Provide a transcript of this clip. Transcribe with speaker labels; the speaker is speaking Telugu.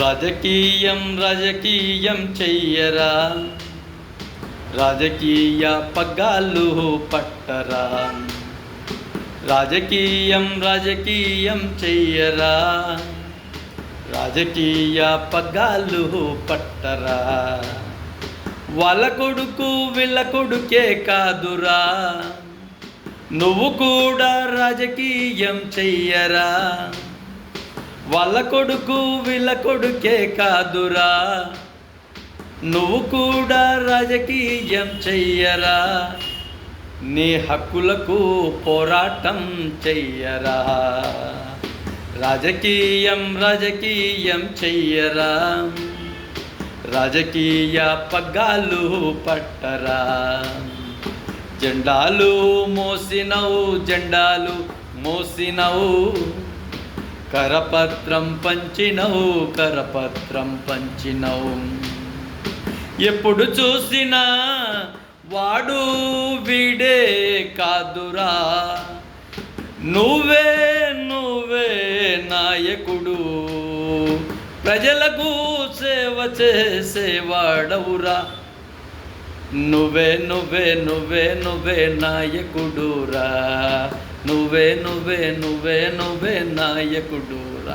Speaker 1: రాజకీయం రాజకీయం చెయ్యరా, రాజకీయ పగ్గాలు పట్టరా. రాజకీయం రాజకీయం చెయ్యరా, రాజకీయ పగ్గాలు పట్టరా. వాళ్ళ కొడుకు వీళ్ళ కొడుకే కాదురా, నువ్వు కూడా రాజకీయం చెయ్యరా. వాళ్ళ కొడుకు వీళ్ళ కొడుకే కాదురా, నువ్వు కూడా రాజకీయం చెయ్యరా. నీ హక్కులకు పోరాటం చెయ్యరా. రాజకీయం రాజకీయం చెయ్యరా, రాజకీయ పగ్గాలు పట్టరా. జెండాలు మోసినవు జెండాలు మోసినవు, కరపత్రం పంచినవు కరపత్రం పంచినవు. ఎప్పుడు చూసినా వాడు వీడే కాదురా, నువ్వే నువ్వే నాయకుడు. ప్రజలకు సేవ చేసేవాడవురా, నువ్వే నువ్వే నువ్వే నువ్వే నాయకుడురా. నువ్వే నువ్వే నువ్వే నువ్వే నాయకుడురా.